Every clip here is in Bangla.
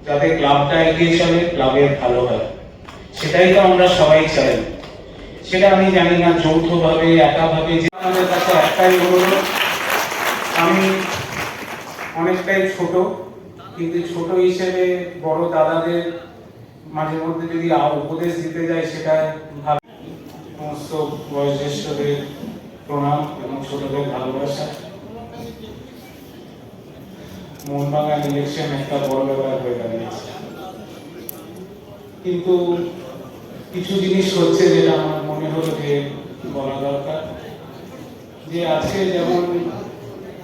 যাতে ক্লাবটা এগিয়ে চলে, ক্লাবের ভালো হয়, সেটাই তো আমরা সবাই চাই। সেটা আমি জানি না যৌথভাবে একাভাবে, যে আমাদের কাছে একটাই অনুরোধ, আমি অনেকটাই ছোট, কিন্তু ছোট হিসেবে বড় দাদাদের মাঝে মধ্যে যদি উপদেশ দিতে যাই, সেটা ভালো। সমস্ত বয়োজ্যেষ্ঠদের প্রণাম এবং ছোটদের ভালোবাসা। মোহনবাগান ইলেকশন একটা বড় ব্যাপার হয়ে দাঁড়িয়েছে, কিন্তু কিছু জিনিস হচ্ছে যেটা আমার মনে হলো যে বলা দরকার। যে আজকে যেমন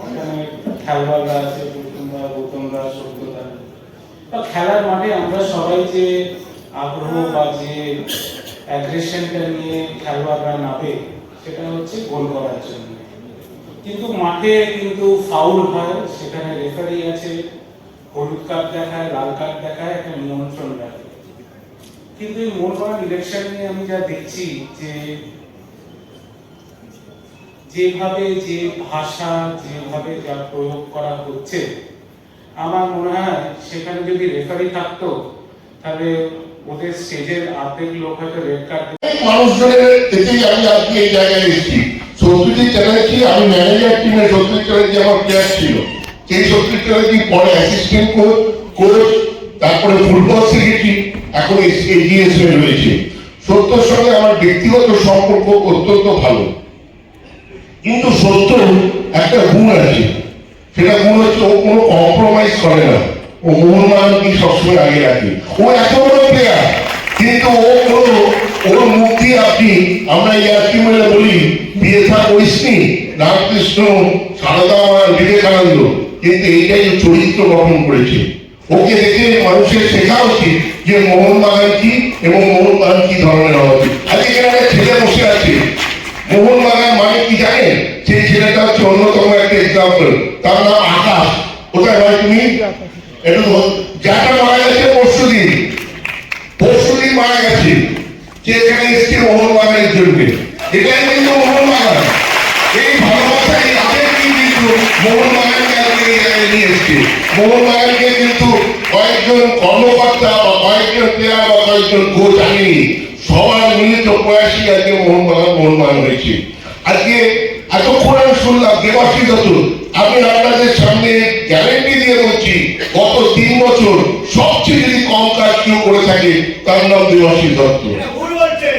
এখানে খেলোয়াড়রা আছে, গৌতমরা, সত্যদা, খেলার মাঠে আমরা সবাই যে আগ্রহ বা যে অ্যাগ্রেশনটা নিয়ে খেলোয়াড়রা নামে, সেটা হচ্ছে গোল করার জন্য। কিন্তু মাঠে কিন্তু ফাউল হয়, সেখানে রেফারি আছে, হলুদ কার্ড দেখায়, লাল কার্ড দেখায়, একটা নিয়ন্ত্রণ রাখে। কিন্তু এই মোহনবাগান ইলেকশন নিয়ে আমি যা দেখছি, যে যেভাবে যে ভাষা, যেভাবে যা প্রয়োগ করা হচ্ছে, আমার মনে হয় সেখানে যদি রেফারি থাকতো, তাহলে ওদের স্টেজের অর্ধেক লোক হয়তো রেড কার্ড। মানুষজনের থেকেই আমি আজকে এই জায়গায় এসেছি। সত্যজিৎ চ্যাটার্জি, আমি ম্যানেজার টিমের সত্যজিৎ চ্যাটার্জি আমার প্লেয়ার ছিল। সেই সত্যজিৎ চ্যাটার্জি পরে অ্যাসিস্ট্যান্ট কোচ, তারপরে ফুটবল সেক্রেটারি, এখন এজিএসএ রয়েছে। সত্যর সঙ্গে আমার ব্যক্তিগত সম্পর্ক অত্যন্ত ভালো, কিন্তু সত্য একটা গুণ আছে, সেটা গুণ হচ্ছে ও কোনো কম্প্রোমাইজ করে না। ও মোহনবাগানকে সবসময় আগে রাখে। ও এত বড় প্লেয়ার, কিন্তু ওর মুখ দিয়ে আপনি, আমরা ইয়ার্কি মেলে বলি বিয়েথা করিসনি, রামকৃষ্ণ, সারদা, বিবেকানন্দ, কিন্তু এইটাই চরিত্র গঠন করেছে। ওকে দেখে মানুষের শেখা উচিত যে মোহনবাগান কি এবং মোহনবাগান কি ধরনের হওয়া উচিত। আজকে এখানে একটা ছেলে বসে আছে, মোহনবাগান মানে কি জানেন? সেই ছেলেটা হচ্ছে অন্যতম একটা এক্সাম্পল। তার নাম আকাশ। কোথায় ভাই তুমি? একটু যাটা মারা গেছে পরশুদিন মারা গেছে, যে এখানে এসছে মোহনবাগানের জন্য। এটাই কিন্তু মোহনবাগান। এই ভালোবাসা, এই আবেগই কিন্তু মোহনবাগানকে আজকে এই জায়গায় নিয়ে এসছে। মোহনবাগানকে কিন্তু কয়েকজন কর্মকর্তা বা কয়েকজন প্লেয়ার বা কয়েকজন কোচ আনেনি, সবার মিলিত প্রয়াসই আজকে মোহনবাগান হয়েছে। আজকে এতক্ষণ আমি শুনলাম দেবাশী দত্ত, আমি আপনাদের সামনে গ্যারেন্টি দিয়ে বলছি, গত 3 বছর সবচেয়ে যদি কম কাজ কেউ করে থাকে, তার নাম দেবাশী দত্ত।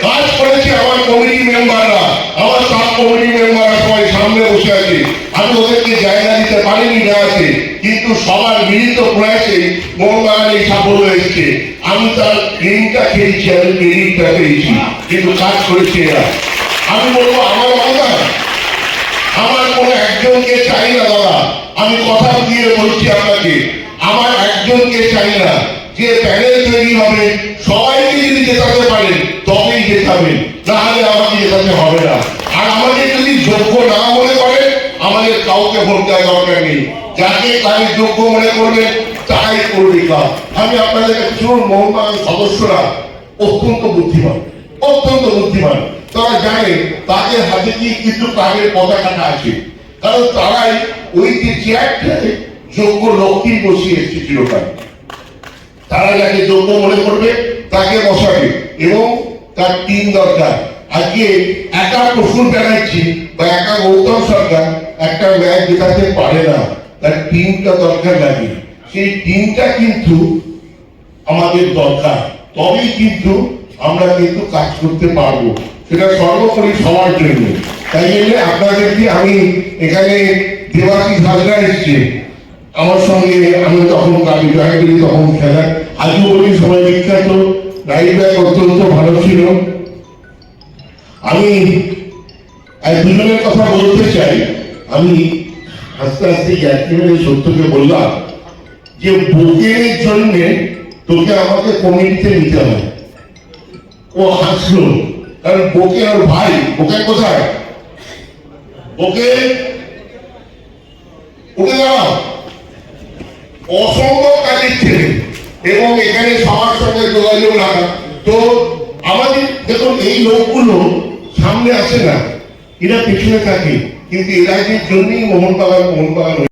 কাজ করেছে আমার কমিটি মেম্বাররা, আমার সাব কমিটি মেম্বাররা সবাই সামনে বসে আছে। আমি ওদেরকে জায়গা দিতে পারিনি না আছে, কিন্তু সবার মিলিত প্রয়াসে মোহনবাগান এই সাফল্য এসেছে। আমি তার ঋণটা খেয়েছি, আমি ক্রেডিটটা পেয়েছি, কিন্তু কাজ করেছে এরা। আমি বলবো আমার বাংলা, আমার কোন একজনকে চাই না দাদা, আমি কথা দিয়ে বলছি আপনাকে, আমার একজনকে চাই না। যে প্যানেল তৈরি হবে, সবাইকে যদি জেতাতে পারেন তবেই জেতাবেন, নাহলে আমাকে জেতাতে হবে না। আর আমাদের যদি যোগ্য না মনে করেন, আমাদের কাউকে ভোট দেওয়ার দরকার নেই। যাকে তাই যোগ্য মনে করবেন তাই করবে কাজ। আমি আপনাদের কাছে, মোহনবাগান সদস্যরা অত্যন্ত বুদ্ধিমান, অত্যন্ত বুদ্ধিমান। তারা জানে তাদের হাতে কি কিন্তু কাগের পতাকাটা আছে, কারণ তারাই ওই যে চেয়ারটায় যোগ্য লোককেই বসিয়ে এসেছে চিরকাল। তারা যাকে যোগ্য মনে করবে তাকে বসাবে, এবং তার টিম দরকার। আজকে একা প্রফুল ব্যানার্জি বা একা গৌতম সরকার একটা ম্যাচ জেতাতে পারে না, তার টিমটা দরকার লাগে। সেই টিমটা কিন্তু আমাদের দরকার, তবেই কিন্তু আমরা কিন্তু কাজ করতে পারবো, সেটা সর্বোপরি সবার জন্য। তাই জন্য আপনাদেরকে আমি এখানে দেবাশী হাজরা এসছে আমার সঙ্গে, আমি তখন কাজে জয়েন করি, তখন খেলা আজও বলি সবাই বিখ্যাত, রাইট ব্যাক অত্যন্ত ভালো ছিল। আমি দুজনের কথা বলতে চাই। আমি আস্তে আস্তে ইয়ার্কিমের সত্যকে বললাম যে বুকের জন্য তোকে আমাকে কমিটিতে নিতে হয়। ও হাসলো, কারণ বোকে ওর ভাই। বোকে কোথায়? বোকে উঠে যাওয়া অসম্ভব কাজের ছেলে, এবং এখানে সবার সঙ্গে যোগাযোগ রাখা। তো আমাদের দেখুন, এই লোকগুলো সামনে আসে না, এরা পিছনে থাকে, কিন্তু এরা যে জন্যই মোহনবাগান